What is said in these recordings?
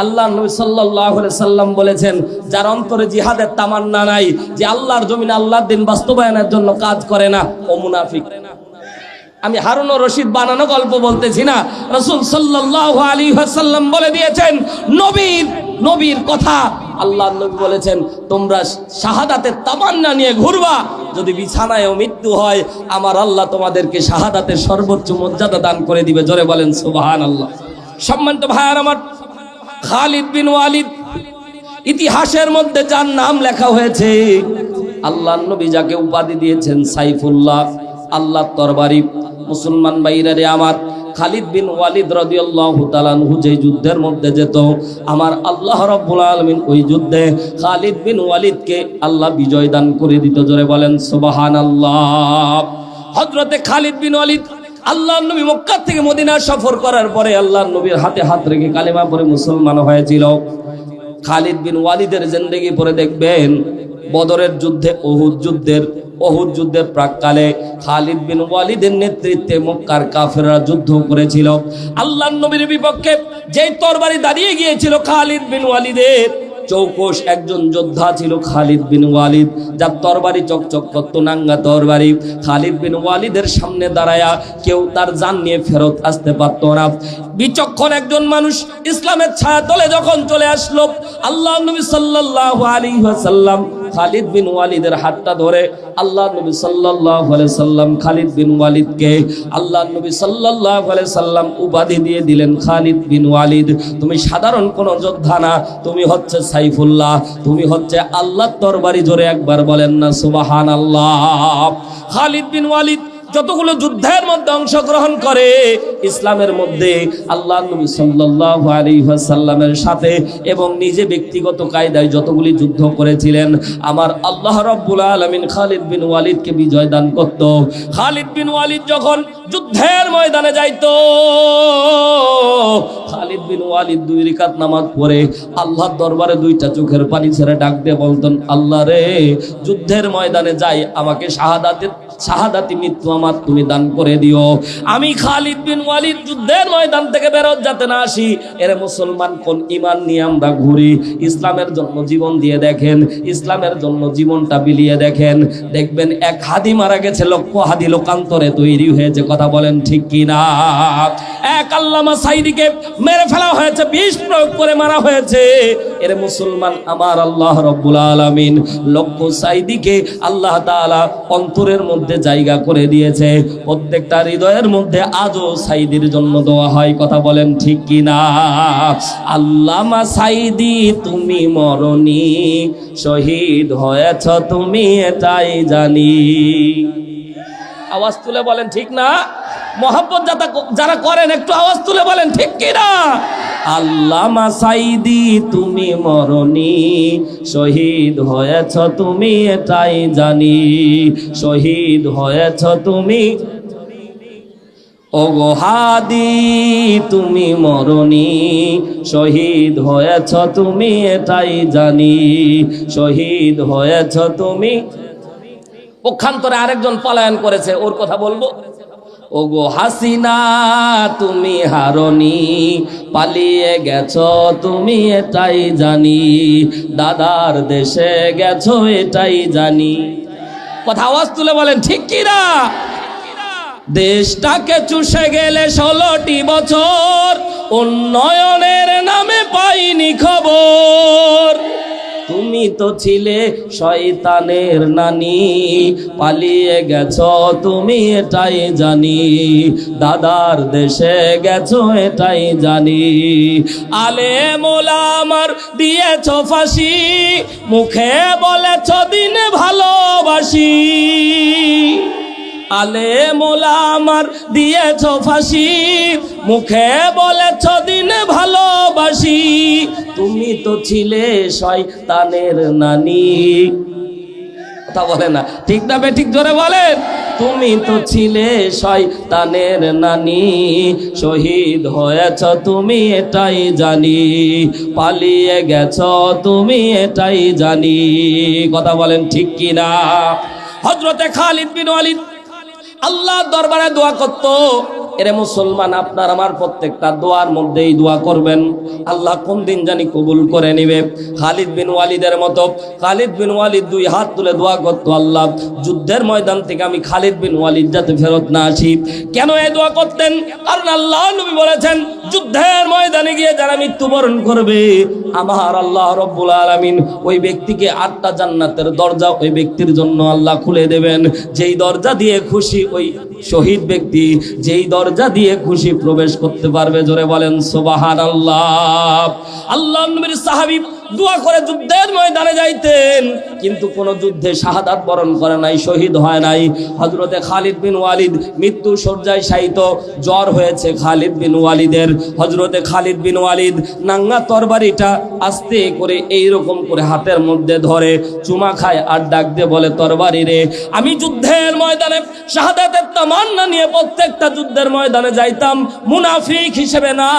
আল্লাহ নবী সাল্লাল্লাহু আলাইহি সাল্লাম বলেছেন, যার অন্তরে জিহাদের তামান্না নাই, যে আল্লাহর জমিনে আল্লাহর দিন বাস্তবায়নের জন্য কাজ করে না, ও মুনাফিক। আমি হারুন ও রশিদ বানানো গল্প বলতেছি না, রাসূল সাল্লাল্লাহু আলাইহি ওয়াসাল্লাম বলে দিয়েছেন, নবীর কথা। আল্লাহর নবী বলেছেন, তোমরা শাহাদাতের তামান্না নিয়ে ঘুরবা, যদি বিছানায়ও মৃত্যু হয় আমার আল্লাহ তোমাদেরকে শাহাদাতের সর্বোচ্চ মর্যাদা দান করে দিবে। জোরে বলেন সুবহানাল্লাহ। সম্মানিত ভাইয়ার আমার, খালিদ বিন ওয়ালিদ ইতিহাসের মধ্যে যার নাম লেখা হয়েছে, আল্লাহর নবী যাকে উপাধি দিয়েছেন সাইফুল্লাহ, আল্লাহর তরবারি। মুসলমান ভাইরা রে আমার, খালিদ বিন ওয়ালিদ রাদিয়াল্লাহু তাআলা আনহু যে যুদ্ধের মধ্যে যেত, আমার আল্লাহ রাব্বুল আলামিন ওই যুদ্ধে খালিদ বিন ওয়ালিদকে আল্লাহ বিজয় দান করে দিত। জোরে বলেন সুবহানাল্লাহ। হযরতে খালিদ বিন ওয়ালিদ আল্লাহর নবী মক্কা থেকে মদিনা সফর করার পরে আল্লাহর নবীর হাতে হাত রেখে কালেমা পড়ে মুসলমান হয়েছিল। খালিদ বিন ওয়ালিদের জিন্দেগি পড়ে দেখবেন, বদরের যুদ্ধে, ওহুদ যুদ্ধের প্রাককালে খালিদ বিন ওয়ালিদের নেতৃত্বে মক্কার কাফেররা যুদ্ধ করেছিল আল্লাহর নবীর বিপক্ষে। যেই তরবারি দাঁড়িয়ে গিয়েছিল খালিদ বিন ওয়ালিদের, চৌকস একজন যোদ্ধা ছিল খালিদ বিন ওয়ালিদ, যার তরবারি চকচক করত, নাঙ্গা তরবারি। খালিদ বিন ওয়ালিদের সামনে দাঁড়ায়া কেউ তার জান নিয়ে ফেরত আসতে পারত না। বিচক্ষণ একজন মানুষ ইসলামের ছায়া তলে যখন চলে আসলো, আল্লাহর নবী সাল্লাল্লাহু আলাইহি ওয়াসাল্লাম খালিদ বিন ওয়ালিদের হাতটা ধরে আল্লাহর নবী সাল্লাল্লাহু আলাইহি সাল্লাম খালিদ বিন ওয়ালিদকে আল্লাহর নবী সাল্লাল্লাহু আলাইহি সাল্লাম উপাধি দিয়ে দিলেন, খালিদ বিন ওয়ালিদ, তুমি সাধারণ কোন যোদ্ধা না, তুমি হচ্ছে সাইফুল্লাহ, তুমি হচ্ছে আল্লাহর তরবারি। জোরে একবার বলেন না সুবহানাল্লাহ। খালিদ বিন ওয়ালিদ যতগুলো যুদ্ধের মধ্যে অংশগ্রহণ করে ইসলামের মধ্যে, আল্লাহর নবী সাল্লাল্লাহু আলাইহি ওয়াসাল্লামের সাথে এবং নিজে ব্যক্তিগত কায়দায় যতগুলি যুদ্ধ করেছিলেন, আমার আল্লাহ রাব্বুল আলামিন খালিদ বিন ওয়ালিদকে বিজয় দান করত। খালিদ বিন ওয়ালিদ যখন যুদ্ধের ময়দানে যাইতো, খালিদ বিন ওয়ালিদ 2 রাকাত নামাজ পড়ে আল্লাহর দরবারে 2টা চোখের পানি ছেড়ে ডাক দিয়ে বলতেন, আল্লাহ রে, যুদ্ধের ময়দানে যাই, আমাকে শাহাদাতি মৃত্যু আমার তুমি দান করে দিও। আমি খালিদ বিন ওয়ালিদ যুদ্ধের ময়দান থেকে বেরোত যাতে না আসি। এর মুসলমান কোন ঈমান নিয়ে আমরা ঘুরি? ইসলামের জন্য জীবন দিয়ে দেখেন, ইসলামের জন্য জীবনটা বিলিয়ে দেখেন, দেখবেন 1 হাদি মারা গেছে, লক্ষ হাদি লোকান্তরে তৈরি হয়েছে। কথা বলেন ঠিক কি না? এক আল্লামা সাইদিকে মেরে ফেলা হয়েছে, বিষ প্রয়োগ করে মারা হয়েছে। এর মুসলমান, আমার আল্লাহ রাব্বুল আলামিন লক্ষ সাইদিকে আল্লাহ তাআলা অন্তরের মধ্যে জায়গা করে দিয়েছে। প্রত্যেকটা হৃদয়ের মধ্যে আজও সাইদির জন্য দোয়া হয়। কথা বলেন ঠিক কি না? আল্লামা সাইদি তুমি মরনি, শহীদ হয়েছ তুমি এটাই জানি। আওয়াজ তুলে বলেন ঠিক না? মহব্বত যারা করেন একটু আওয়াজ তুলে বলেন ঠিক কি না? আল্লামা সাইদি তুমি মরনি, শহীদ হয়েছ তুমি এটাই জানি, শহীদ হয়েছ তুমি। ওগো হাদি তুমি মরনি, শহীদ হয়েছ তুমি এটাই জানি, শহীদ হয়েছ তুমি। পক্ষান্তরে আরেকজন পলায়ন করেছে, ওর কথা বলবো। ওগো হাসিনা তুমি হারনি, পালিয়ে গেছো তুমি এটাই জানি, দাদার দেশে গেছো এটাই জানি। কথা আওয়াজ তুলে বলেন ঠিক কি না? দেশটাকে চুষে গেলে 16টি বছর, উন্নয়নের নামে পাইনি খবর। তুমি তো ছিলে শয়তানের নানি, পালিয়ে গেছো তুমি এটাই জানি, দাদার দেশে গেছো এটাই জানি। আলেম ওলামার দিয়েছো ফাঁসি, মুখে বলেছো দিন ভালোবাসি। আলেম ওলামার দিয়েছো ফাঁসি, মুখে বলেছো দিন ভালোবাসি। তুমি তো ছিলে শয়তানের নানি। কথা বলে না ঠিক না বেঠিক? জোরে বলেন। তুমি তো ছিলে শয়তানের নানি, শহীদ হয়েছ তুমি এটাই জানি, পালিয়ে গেছো তুমি এটাই জানি। কথা বলেন ঠিক কি না? হযরতে খালিদ বিন ওয়ালিদ আল্লাহর দরবারে দোয়া করত, এরে মুসলমান, আপনার আমার প্রত্যেকটা দোয়ার মধ্যে এই দোয়া করবেন, আল্লাহ কোন দিন জানি কবুল করে নিবে। খালিদ বিন ওয়ালিদের মতো, খালিদ বিন ওয়ালিদ দুই হাত তুলে দোয়া করতো, আল্লাহ যুদ্ধের ময়দান থেকে আমি খালিদ বিন ওয়ালিদ যাতে ফেরত না আসি। কেন এই দোয়া করতেন? কারণ আল্লাহ নবী বলেছেন, যুদ্ধের ময়দানে গিয়ে যারা মৃত্যুবরণ করবে, আমার আল্লাহ রব্বুল আলামিন ওই ব্যক্তিকে 8টা জান্নাতের দরজা ওই ব্যক্তির জন্য আল্লাহ খুলে দেবেন। যেই দরজা দিয়ে খুশি ওই শহীদ ব্যক্তি, যেই দরজা দিয়ে খুশি প্রবেশ করতে পারবে। জোরে বলেন সুবহানাল্লাহ। আল্লাহ নবীর সাহাবী দোয়া করে যুদ্ধের ময়দানে যাইতেন, কিন্তু কোন যুদ্ধে শাহাদাত বরণ করে নাই, শহীদ হয় নাই। হযরতে খালিদ বিন ওয়ালিদ মৃত্যু শয্যায় শায়িত, জ্বর হয়েছে খালিদ বিন ওয়ালিদের। হযরতে খালিদ বিন ওয়ালিদ নাঙ্গা তরবারিটা আস্তে করে এইরকম করে হাতের মধ্যে ধরে চুমা খায় আর ডাক দিয়ে বলে, তরবারি রে, আমি যুদ্ধের ময়দানে শাহাদাতের তামান্না নিয়ে প্রত্যেকটা যুদ্ধের ময়দানে যাইতাম, মুনাফিক হিসেবে না,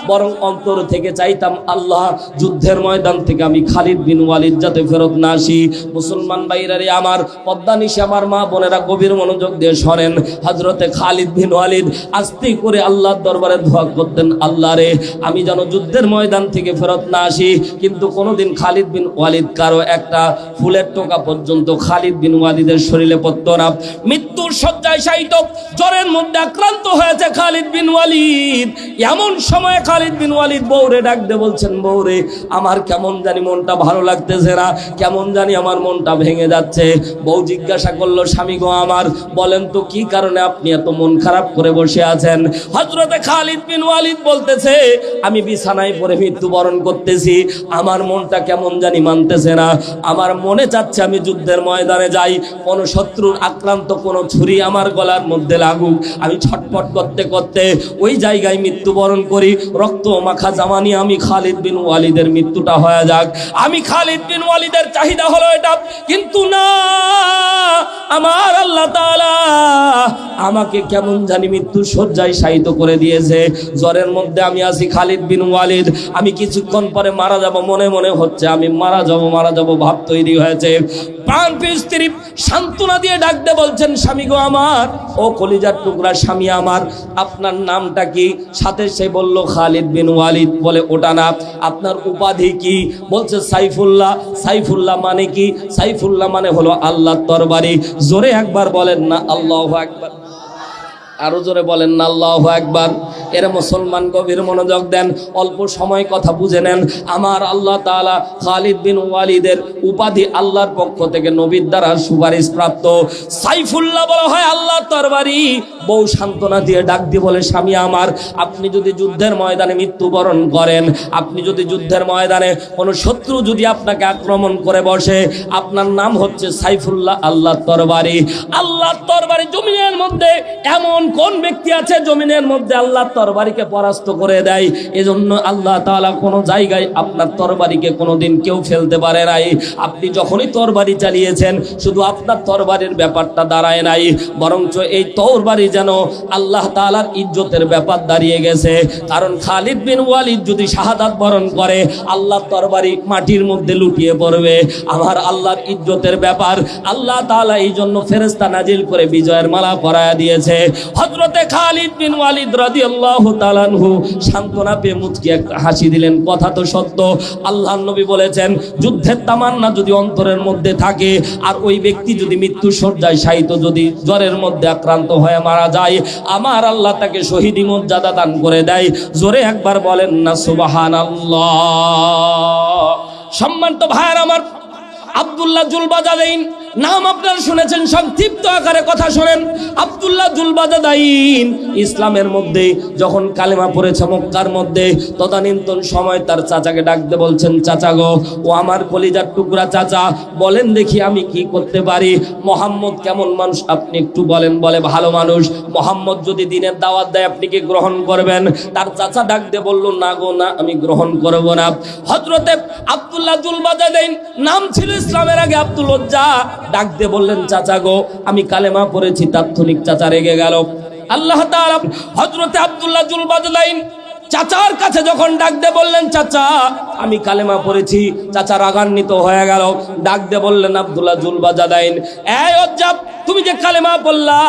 বরং অন্তর থেকে চাইতাম, আল্লাহ যুদ্ধের ময়দান থেকে আমি খালিদ বিন ওয়ালিদ যাতে ফেরত না আসি। মুসলমান ভাইরা রে আমার, পদ্মা নিশে আমার মা বোনেরা গভীর মনোযোগ দিয়ে শোনেন। হযরতে খালিদ বিন ওয়ালিদ আস্তে করে আল্লাহর দরবারে দোয়া করতেন, আল্লাহ রে, আমি যেন যুদ্ধের ময়দান থেকে ফেরত না আসি। কিন্তু কোনোদিন খালিদ বিন ওয়ালিদ কারো একটা ফুলের টোকা পর্যন্ত খালিদ বিন ওয়ালিদের শরীরে পড়তো না। মৃত্যুর শয্যায় শায়িত, জ্বরের মধ্যে আক্রান্ত হয়েছে খালিদ বিন ওয়ালিদ। এমন সময় খালিদ বিন ওয়ালিদ বউরে ডাক দিয়ে বলছেন, বউরে, আমার কেমন জানি মনটা ভালো লাগতেছে না, কেমন জানি আমার মনটা ভেঙে যাচ্ছে। বউ জিজ্ঞাসা করলো, স্বামী গো আমার, বলেন তো কি কারণে আপনি এত মন খারাপ করে বসে আছেন? হযরতে খালিদ বিন ওয়ালিদ বলতেছে, আমি বিছানায় পড়ে মৃত্যুবরণ করতেছি, আমার মনটা কেমন জানি মানতেছে না, আমার মনে চাচ্ছে আমি যুদ্ধের ময়দানে যাই, কোন শত্রুর আক্রান্ত কোন ছুরি আমার গলার মধ্যে লাগুক, আমি ছটফট করতে করতে ওই জায়গায় মৃত্যুবরণ করি, রক্ত মাখা জামা নিয়ে আমি খালিদ বিন ওয়ালিদের মৃত্যুটা হয়ে যাক। আমি খালিদ বিন ওয়ালিদের চাহিদা হলো এটা, কিন্তু না, আমার আল্লাহ তাআলা আমাকে কেমন জানি মৃত্যু শয্যায় শায়িত করে দিয়েছে। জ্বরের মধ্যে আমি আছি খালিদ বিন ওয়ালিদ, আমি কিছুক্ষণ পরে মারা যাব, মনে মনে হচ্ছে আমি মারা যাব ভাব তৈরি হয়েছে। প্রাণ প্রিয় স্ত্রী সান্ত্বনা দিয়ে ডাকতে বলছেন, স্বামী গো আমার, ও কলিজার টুকরা স্বামী আমার, আপনার নামটা কি? সাথে সে বলল খালিদ বিন ওয়ালিদ। বলে, ওটা না, আপনার উপাধি কি? বলছে সাইফুল্লাহ। সাইফুল্লাহ মানে কি? সাইফুল্লাহ মানে হলো আল্লাহর তরবারি। জোরে একবার বলেন না আল্লাহু আকবার, আরো জোরে বলেন না আল্লাহু আকবার। এর মুসলমান গভীর মনোযোগ দেন, অল্প সময় কথা বুঝে নেন। আমার আল্লাহ তাআলা খালিদ বিন ওয়ালিদের উপাধি আল্লাহর পক্ষ থেকে নবীর দ্বারা সুপারিশ প্রাপ্ত। সাইফুল্লাহ বলা হয় আল্লাহর তরবারি। বউ সান্ত্বনা দিয়ে ডাক দিয়ে বলে, স্বামী আমার, আপনি যদি যুদ্ধের ময়দানে মৃত্যুবরণ করেন, আপনি যদি যুদ্ধের ময়দানে কোনো শত্রু যদি আপনাকে আক্রমণ করে বসে, আপনার নাম হচ্ছে সাইফুল্লাহ, আল্লাহর তরবারি। আল্লাহর তরবারি জমিনের মধ্যে এমন কোন ব্যক্তি আছে জমিনের মধ্যে আল্লাহর তরবারিকে পরাস্ত করে দেয়? এজন্য আল্লাহ তাআলা কোন জায়গায় আপনার তরবারিকে কোনোদিন কেউ ফেলতে পারে নাই। আপনি যখনই তরবারি চালিয়েছেন, শুধু আপনার তরবারির ব্যাপারটা দাঁড়ায় নাই, বরঞ্চ এই তরবারি যেন আল্লাহ তাআলার ইজ্জতের ব্যাপার দাঁড়িয়ে গেছে। কারণ খালিদ বিন ওয়ালিদ যদি শাহাদাত বরণ করে, আল্লাহর তরবারি মাটির মধ্যে লুটিয়ে পড়বে। আমার আল্লাহর ইজ্জতের ব্যাপার, আল্লাহ তাআলা এই জন্য ফেরেশতা নাজিল করে বিজয়ের মালা পরায়া দিয়েছে। হযরতে খালিদ বিন ওয়ালিদ রাদিয়াল্লাহু তাআলা আনহু সান্ত্বনা পেয়ে মুচকি একটা হাসি দিলেন। কথা তো সত্য, আল্লাহর নবী বলেছেন, যুদ্ধের তামান্না যদি অন্তরের মধ্যে থাকে, আর ওই ব্যক্তি যদি মৃত্যু শয্যায় শায়িত, যদি জ্বরের মধ্যে আক্রান্ত হয়ে মারা যায়, আমার আল্লাহ তাকে শহীদি মর্যাদা দান করে দেয়। জোরে একবার বলেন না সুবহানাল্লাহ। সম্মানিত ভাইয়ার আমার, আব্দুল্লাহ জুলবাজাদাইন নাম আপনারা শুনেছেন, সংক্ষিপ্ত আকারে কথা শোনেন। আব্দুল্লাহ জুলবাজাদাইন ইসলামের মধ্যে যখন কালেমা পড়েছে মক্কার মধ্যে, তদানীন্তন সময় তার চাচাকে ডাকতে বলছেন, চাচা গো, ও আমার কলিজার টুকরা চাচা, বলেন দেখি আমি কি করতে পারি? মোহাম্মদ কেমন মানুষ আপনি একটু বলেন। বলে, ভালো মানুষ। মোহাম্মদ যদি দিনের দাওয়াত দেয় আপনি কি গ্রহণ করবেন? তার চাচা ডাকতে বলল, না গো না, আমি গ্রহণ করব না। হযরতে আব্দুল্লাহ জুলবাজাদাইন নাম ছিল ইসলামের আগে আব্দুল উজ্জা, ডাক দিয়ে বললেন, চাচা গো, আমি কালেমা পড়েছি। তাৎক্ষণিক চাচা রেগে গেল। আল্লাহ তাআলা হযরতে আব্দুল্লাহ জুলবাজাদাইন চাচার কাছে যখন ডাক দিয়ে বললেন, চাচা আমি কালেমা পড়েছি, চাচা রাগান্বিত হয়ে গেল। ডাক দিয়ে বললেন, আব্দুল্লাহ জুলবাজাদাইন, এই ওজ্জা, তুমি যে কালেমা পড়লা,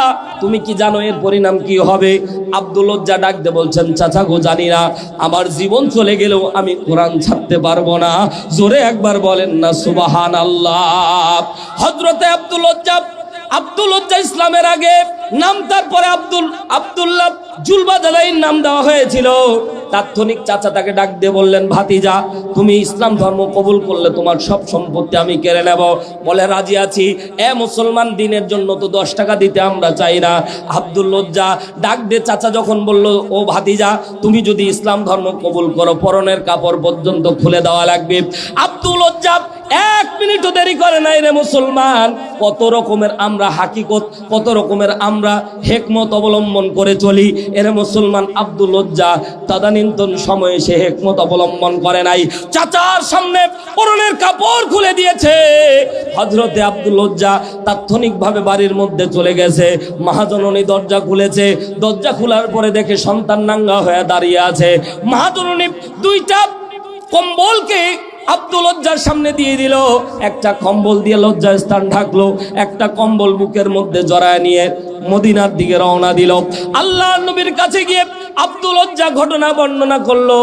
তুমি কি জানো এর পরিণাম কি হবে? আব্দুল ওজ্জা ডাক দিয়ে বলছেন, চাচা গো জানি না, আমার জীবন চলে গেলেও আমি কোরআন ছাড়তে পারবো না। জোরে একবার বলেন না সুবহানাল্লাহ। হযরতে আব্দুল ওজ্জা ইসলামের আগে নাম, তারপরে আব্দুল্লাহ জুলবাজাদাইন নাম দেওয়া হয়েছিল। তাৎক্ষণিক চাচা তাকে ডাক দিয়ে বললেন, ভাতিজা তুমি ইসলাম ধর্ম কবুল করলে তোমার সব সম্পত্তি আমি কেড়ে নেব। বলে, রাজি আছি। এ মুসলমান, দিনের জন্য তো 10 টাকা দিতে আমরা চাই না। আব্দুল ওজ্জা ডাক দিয়ে চাচা যখন বলল, ও ভাতিজা তুমি যদি ইসলাম ধর্ম কবুল করো, পরনের কাপড় পর্যন্ত খুলে দেওয়া লাগবে। আব্দুল ওজ্জা 1 মিনিটও দেরি করে নাই রে মুসলমান। কত রকমের আমরা হাকিকত, কত রকমের আমরা হেকমত অবলম্বন করে চলি। এরে মুসলমান, আব্দুল ওজ্জা তদানীন্তন সময়ে সে হেকমত অবলম্বন করে নাই, চাচার সামনে পরনের কাপড় খুলে দিয়েছে। হযরতে আব্দুল ওজ্জা তাৎক্ষণিকভাবে বাড়ির মধ্যে চলে গেছে। মহাজননী দরজা খুলেছে। দরজা খোলার পরে দেখে সন্তান নাঙ্গা হয়ে দাঁড়িয়ে আছে। মহাজননী 2টা কম্বলকে আব্দুল ওজ্জার সামনে দিয়ে দিল। একটা কম্বল দিয়ে লজ্জার স্থান ঢাকলো, একটা কম্বল বুকের মধ্যে জড়ায় নিয়ে মদিনার দিকে রওনা দিল। আল্লাহর নবীর কাছে গিয়ে আব্দুল ওজ্জা ঘটনা বর্ণনা করলো।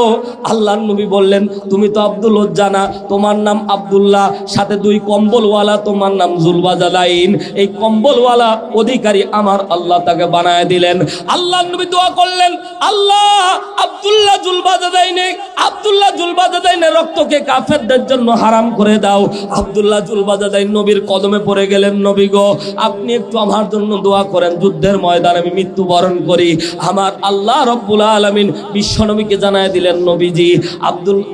আল্লাহর নবী বললেন, তুমি তো আব্দুল ওজ্জা না, তোমার নাম আব্দুল্লাহ, সাথে 2 কম্বলওয়ালা, তোমার নাম জুলবাজাদাইন। এই কম্বলওয়ালা অধিকারী আমার আল্লাহ তাকে বানায় দিলেন। আল্লাহর নবী দোয়া করলেন, আল্লাহ আব্দুল্লাহ জুলবাজাদাইনের রক্তকে কাফেরদের জন্য হারাম করে দাও। আব্দুল্লাহ জুলবাজাদাইন নবীর কদমে পড়ে গেলেন, নবী গো আপনি একটু আমার জন্য দোয়া করেন, যুদ্ধের ময়দানে আমি মৃত্যুবরণ করি। আমার আল্লাহ রব্বুল আলামিন বিশ্বনবীকে জানায় দিলেন, নবীজি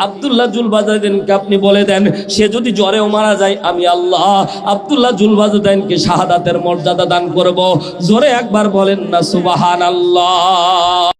আব্দুল্লাহ জুলবাজাদাইনকে আপনি বলে দেন, সে যদি জ্বরেও মারা যায়, আমি আল্লাহ আব্দুল্লাহ জুলবাজাদাইনকে শাহাদাতের মর্যাদা দান করব। জোরে একবার বলেন না সুবহানাল্লাহ।